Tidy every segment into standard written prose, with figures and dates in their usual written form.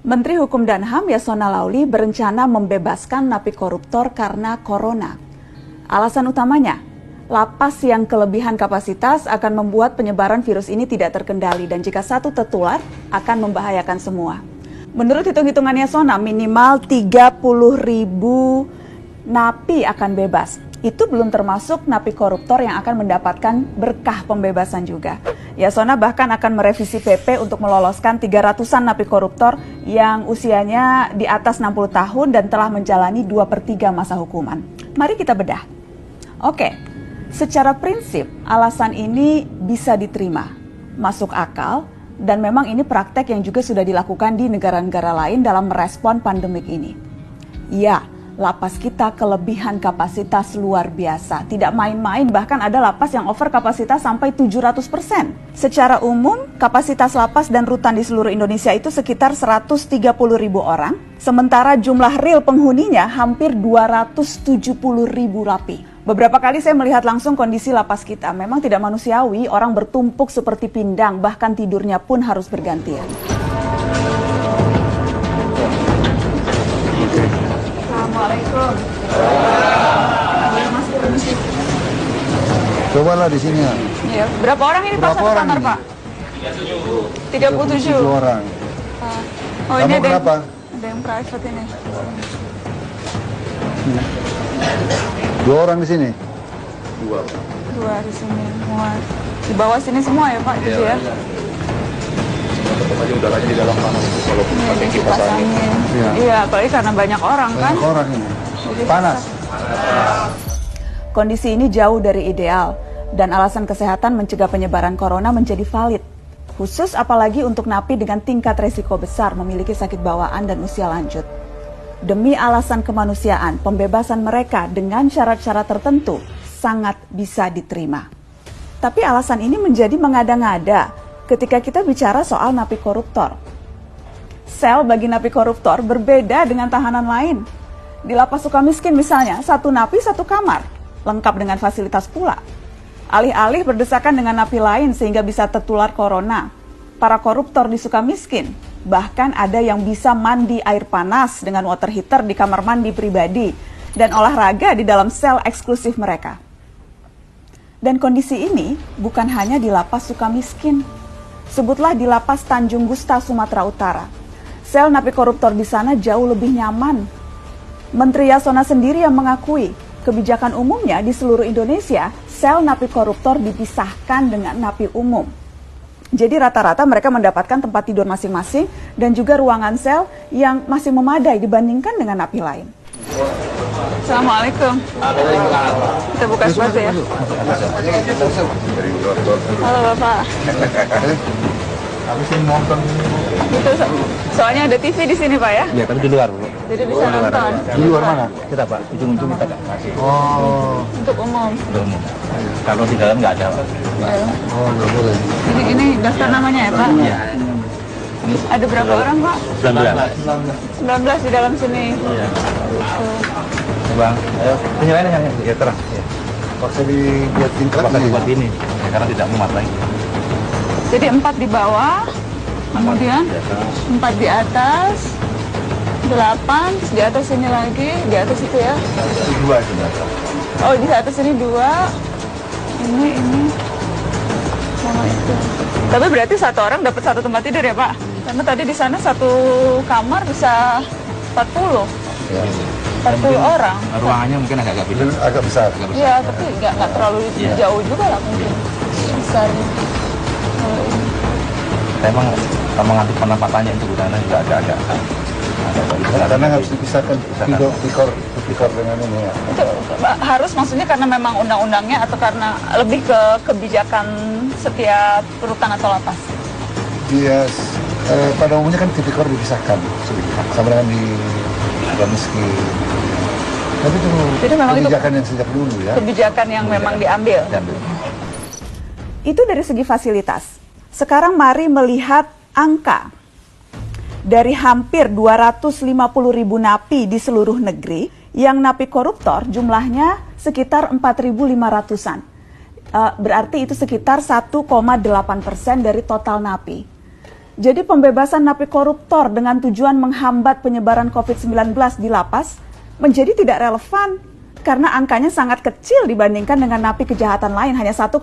Menteri Hukum dan HAM Yasona Laoly berencana membebaskan napi koruptor karena corona. Alasan utamanya, lapas yang kelebihan kapasitas akan membuat penyebaran virus ini tidak terkendali dan jika satu tertular akan membahayakan semua. Menurut hitung-hitungan Yasona, minimal 30.000 napi akan bebas. Itu belum termasuk napi koruptor yang akan mendapatkan berkah pembebasan juga. Yasona bahkan akan merevisi PP untuk meloloskan 300-an napi koruptor yang usianya di atas 60 tahun dan telah menjalani 2/3 masa hukuman. Mari kita bedah. Oke, secara prinsip alasan ini bisa diterima, masuk akal, dan memang ini praktek yang juga sudah dilakukan di negara-negara lain dalam merespon pandemik ini. Ya, lapas kita kelebihan kapasitas luar biasa, tidak main-main, bahkan ada lapas yang over kapasitas sampai 700%. Secara umum, kapasitas lapas dan rutan di seluruh Indonesia itu sekitar 130.000 orang, sementara jumlah real penghuninya hampir 270.000 napi. Beberapa kali saya melihat langsung kondisi lapas kita, memang tidak manusiawi, orang bertumpuk seperti pindang, bahkan tidurnya pun harus bergantian. Assalamualaikum. Cobalah di sini ya. Iya, berapa orang ini Pak satu kamar Pak? 37 orang. Oh, Kamu ini berapa? Ada yang private ini. 2 orang di sini. 2 di sini semua. Di bawah sini semua ya Pak, gitu ya? Tetap aja udaranya di dalam panas kalau pakai kipas angin. Iya, apalagi karena banyak orang kan. Banyak orang ini. Panas. Kondisi ini jauh dari ideal dan alasan kesehatan mencegah penyebaran corona menjadi valid. Khusus apalagi untuk napi dengan tingkat resiko besar memiliki sakit bawaan dan usia lanjut. Demi alasan kemanusiaan, pembebasan mereka dengan syarat-syarat tertentu sangat bisa diterima. Tapi alasan ini menjadi mengada-ngada ketika kita bicara soal napi koruptor. Sel bagi napi koruptor berbeda dengan tahanan lain. Di lapas Sukamiskin misalnya, satu napi satu kamar, lengkap dengan fasilitas pula. Alih-alih berdesakan dengan napi lain sehingga bisa tertular corona, para koruptor di Sukamiskin bahkan ada yang bisa mandi air panas dengan water heater di kamar mandi pribadi dan olahraga di dalam sel eksklusif mereka. Dan kondisi ini bukan hanya di lapas Sukamiskin. Sebutlah di lapas Tanjung Gusta, Sumatera Utara. Sel napi koruptor di sana jauh lebih nyaman. Menteri Yasona sendiri yang mengakui kebijakan umumnya di seluruh Indonesia, sel napi koruptor dipisahkan dengan napi umum. Jadi rata-rata mereka mendapatkan tempat tidur masing-masing dan juga ruangan sel yang masih memadai dibandingkan dengan napi lain. Assalamualaikum. Kita buka sepatu ya. Halo Bapak. Habis ini nonton. Itu soalnya ada TV di sini Pak ya? Ya, tapi di luar, Bu. Jadi bisa nonton. Di luar mana? Kita, Pak, ujung-ujung kita nggak kasih. Oh. Untuk umum. Umum. Kalau di dalam nggak ada, Pak. Oh, nggak boleh. Ini daftar namanya ya Pak? Iya. Ini Ada berapa orang Pak? 19. 19 di dalam sini. Iya. Bang, ayo. Penilaiannya ya terang. Ya. Paksa dibuat tingkat Paksa nih. dibuat ini, ya, karena tidak muat lagi. Jadi 4 di bawah, kemudian 4 di atas, 8, terus di atas sini lagi, di atas itu ya. Itu 2 sudah. Oh, di atas ini 2, ini, sama itu. Tapi berarti satu orang dapat satu tempat tidur ya Pak? Karena tadi di sana satu kamar bisa 40. Ya. 40 orang. Ruangannya mungkin agak beda. Agak besar. Iya, tapi nggak terlalu jauh juga lah mungkin. Besar. Emang mengatur penempatannya itu budana juga agak Karena harus dipisahkan pikor dengan ini ya. Itu harus maksudnya karena memang undang-undangnya atau karena lebih ke kebijakan setiap rutan atau lapas? Dia pada umumnya kan tipikor dipisahkan sama dengan di Sukamiskin. Tapi itu Jadi memang kebijakan itu yang sejak dulu ya. kebijakan yang memang diambil. Itu dari segi fasilitas. Sekarang mari melihat angka. Dari hampir 250.000 napi di seluruh negeri, yang napi koruptor jumlahnya sekitar 4.500-an. Berarti itu sekitar 1,8% dari total napi. Jadi pembebasan napi koruptor dengan tujuan menghambat penyebaran COVID-19 di lapas menjadi tidak relevan karena angkanya sangat kecil dibandingkan dengan napi kejahatan lain, hanya 1,8%.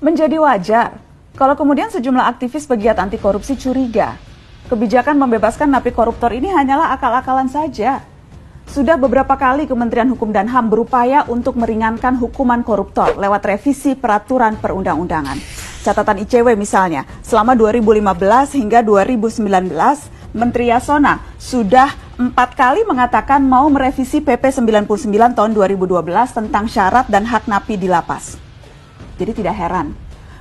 Menjadi wajar kalau kemudian sejumlah aktivis pegiat anti korupsi curiga kebijakan membebaskan napi koruptor ini hanyalah akal-akalan saja. Sudah beberapa kali Kementerian Hukum dan HAM berupaya untuk meringankan hukuman koruptor lewat revisi peraturan perundang-undangan. Catatan ICW misalnya, selama 2015 hingga 2019, Menteri Yasona sudah 4 kali mengatakan mau merevisi PP 99 tahun 2012 tentang syarat dan hak napi di lapas. Jadi tidak heran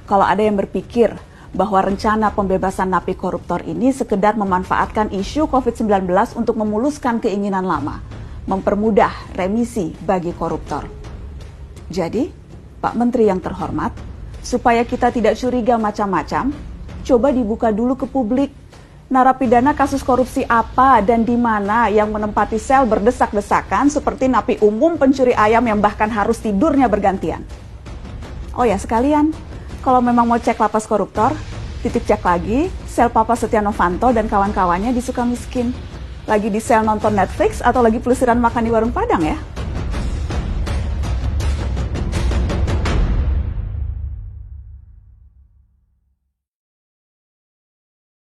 kalau ada yang berpikir bahwa rencana pembebasan napi koruptor ini sekedar memanfaatkan isu COVID-19 untuk memuluskan keinginan lama, mempermudah remisi bagi koruptor. Jadi, Pak Menteri yang terhormat, supaya kita tidak curiga macam-macam, coba dibuka dulu ke publik. Narapidana kasus korupsi apa dan di mana yang menempati sel berdesak-desakan seperti napi umum pencuri ayam yang bahkan harus tidurnya bergantian. Oh ya sekalian, kalau memang mau cek lapas koruptor, titik cek lagi sel Papa Setia Novanto dan kawan-kawannya di Sukamiskin. Lagi di sel nonton Netflix atau lagi pelesiran makan di warung Padang ya?